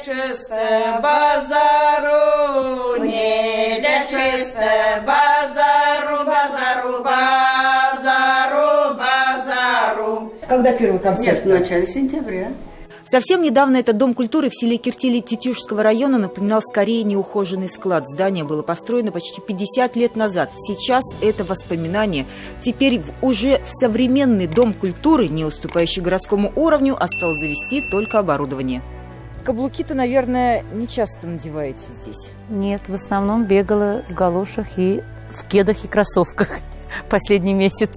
чисто базару, не для чисто базару, базару, базару, базару. Когда первый концерт? Нет, в начале сентября. Совсем недавно этот дом культуры в селе Киртили Тетюшского района напоминал скорее неухоженный склад. Здание было построено почти 50 лет назад. Сейчас это воспоминание. Теперь уже в современный дом культуры, не уступающий городскому уровню, осталось завести только оборудование. Каблуки-то, наверное, не часто надеваете здесь? Нет, в основном бегала в галошах и в кедах и кроссовках последний месяц.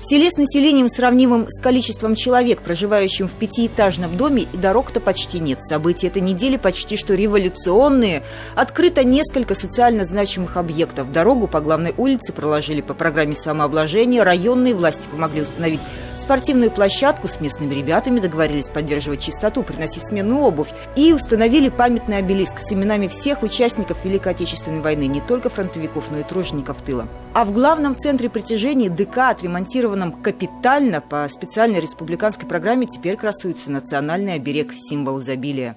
В селе с населением, сравнимым с количеством человек, проживающим в пятиэтажном доме, и дорог-то почти нет. События этой недели почти что революционные. Открыто несколько социально значимых объектов. Дорогу по главной улице проложили по программе самообложения. Районные власти помогли установить спортивную площадку. С местными ребятами договорились поддерживать чистоту, приносить сменную обувь. И установили памятный обелиск с именами всех участников Великой Отечественной войны, не только фронтовиков, но и тружеников тыла. А в главном центре притяжения ДК, отремонтированном капитально по специальной республиканской программе, теперь красуется национальный оберег, символ изобилия.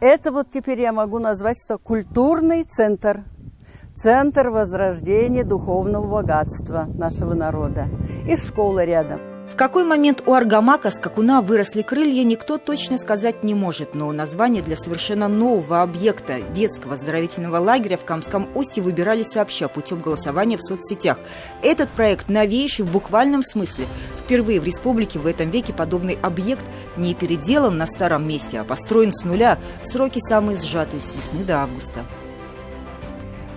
Это вот теперь я могу назвать, что культурный центр. Центр возрождения духовного богатства нашего народа. И школа рядом. В какой момент у аргамака скакуна выросли крылья, никто точно сказать не может. Но название для совершенно нового объекта детского оздоровительного лагеря в Камском Устье выбирали сообща путем голосования в соцсетях. Этот проект новейший в буквальном смысле. Впервые в республике в этом веке подобный объект не переделан на старом месте, а построен с нуля. Сроки самые сжатые, с весны до августа.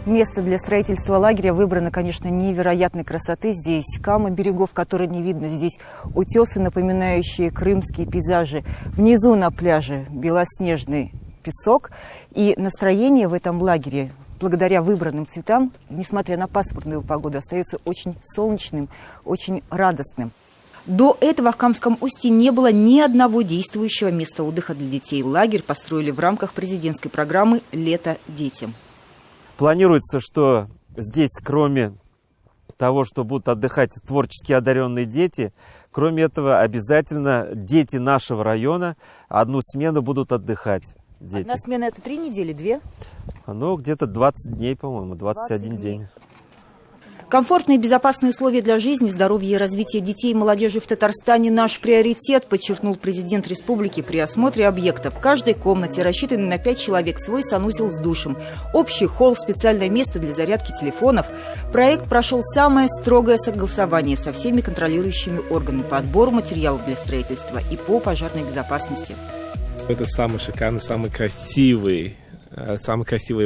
Место для строительства лагеря выбрано, конечно, невероятной красоты. Здесь камы берегов, которые не видно. Здесь утесы, напоминающие крымские пейзажи. Внизу на пляже белоснежный песок. И настроение в этом лагере, благодаря выбранным цветам, несмотря на пасмурную погоду, остается очень солнечным, очень радостным. До этого в Камском Устье не было ни одного действующего места отдыха для детей. Лагерь построили в рамках президентской программы «Лето детям». Планируется, что здесь, кроме того, что будут отдыхать творчески одаренные дети, кроме этого, обязательно дети нашего района одну смену будут отдыхать. Дети. Одна смена – это 3 недели, 2? Ну, где-то 20 дней, по-моему, 21 день. Комфортные и безопасные условия для жизни, здоровья и развития детей и молодежи в Татарстане – наш приоритет, подчеркнул президент республики при осмотре объекта. В каждой комнате, рассчитанной на 5 человек, свой санузел с душем, общий холл, специальное место для зарядки телефонов. Проект прошел самое строгое согласование со всеми контролирующими органами по отбору материалов для строительства и по пожарной безопасности. Это самый шикарный, самая красивая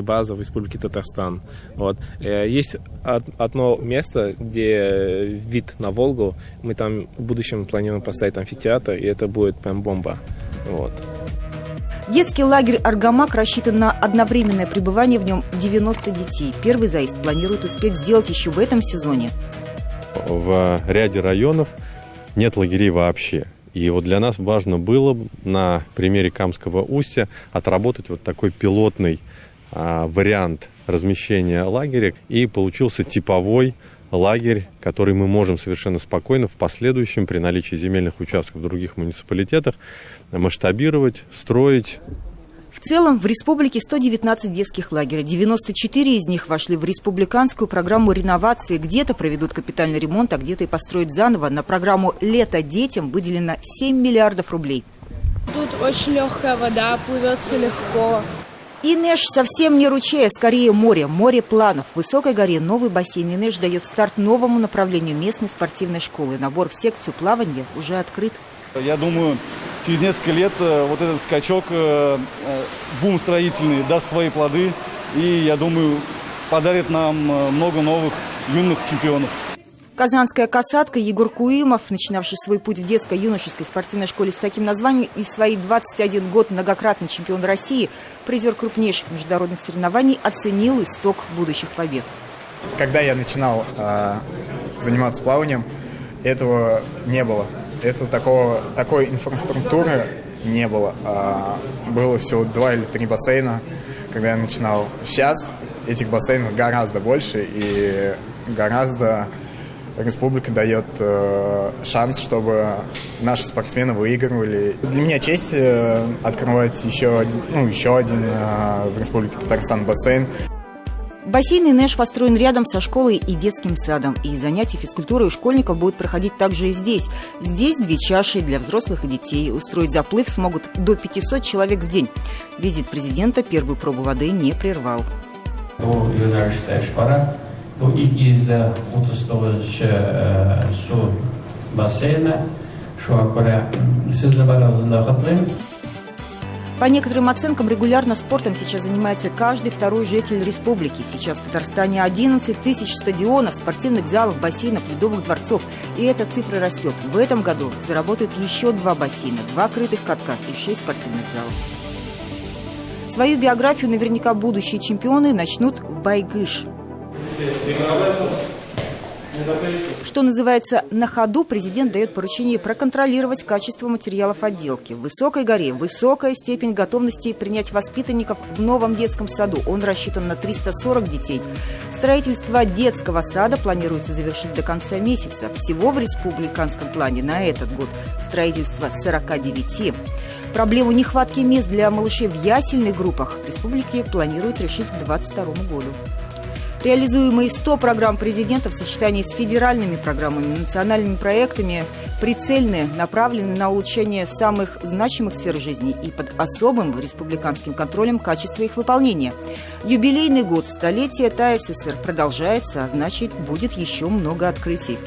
база в Республике Татарстан. Вот. Есть одно место, где вид на Волгу. Мы там в будущем планируем поставить амфитеатр, и это будет прям бомба. Вот. Детский лагерь «Аргамак» рассчитан на одновременное пребывание в нем 90 детей. Первый заезд планируют успеть сделать еще в этом сезоне. В ряде районов нет лагерей вообще. И вот для нас важно было на примере Камского Устья отработать вот такой пилотный вариант размещения лагеря. И получился типовой лагерь, который мы можем совершенно спокойно в последующем, при наличии земельных участков в других муниципалитетах, масштабировать, строить. В целом в республике 119 детских лагерей. 94 из них вошли в республиканскую программу реновации. Где-то проведут капитальный ремонт, а где-то и построят заново. На программу «Лето детям» выделено 7 миллиардов рублей. Тут очень легкая вода, плывется легко. Инеш совсем не ручей, а скорее море. Море планов. В высокой горе новый бассейн Инеш дает старт новому направлению местной спортивной школы. Набор в секцию плавания уже открыт. Я думаю, через несколько лет вот этот скачок, бум строительный, даст свои плоды. И, я думаю, подарит нам много новых юных чемпионов. Казанская касатка Егор Куимов, начинавший свой путь в детско-юношеской спортивной школе с таким названием, и в свои 21 год многократный чемпион России, призер крупнейших международных соревнований, оценил исток будущих побед. Когда я начинал заниматься плаванием, этого не было. Такой инфраструктуры не было. Было всего 2 или 3 бассейна, когда я начинал. Сейчас этих бассейнов гораздо больше и гораздо республика дает шанс, чтобы наши спортсмены выигрывали. Для меня честь открывать еще один в Республике Татарстан бассейн. Бассейн «Инеш» построен рядом со школой и детским садом. И занятия физкультурой у школьников будут проходить также и здесь. Здесь 2 чаши для взрослых и детей. Устроить заплыв смогут до 500 человек в день. Визит президента первую пробу воды не прервал. Bu ilk izdə 39-cu su basseyni. Şuna görə sizlə bərabər qatlayım. По некоторым оценкам, регулярно спортом сейчас занимается каждый второй житель республики. Сейчас в Татарстане 11 тысяч стадионов, спортивных залов, бассейнов, ледовых дворцов. И эта цифра растет. В этом году заработают еще 2 бассейна, 2 крытых катка и 6 спортивных залов. Свою биографию наверняка будущие чемпионы начнут в Байгыш. Что называется, на ходу президент дает поручение проконтролировать качество материалов отделки. В Высокой горе высокая степень готовности принять воспитанников в новом детском саду. Он рассчитан на 340 детей. Строительство детского сада планируется завершить до конца месяца. Всего в республиканском плане на этот год строительство 49. Проблему нехватки мест для малышей в ясельных группах в республике планируют решить к 2022 году. Реализуемые 100 программ президента в сочетании с федеральными программами, национальными проектами прицельны, направлены на улучшение самых значимых сфер жизни и под особым республиканским контролем качества их выполнения. Юбилейный год столетия ТАССР продолжается, а значит, будет еще много открытий.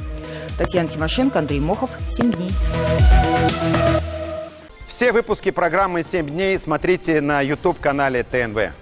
Татьяна Тимошенко, Андрей Мохов, 7 дней. Все выпуски программы «7 дней» смотрите на YouTube-канале ТНВ.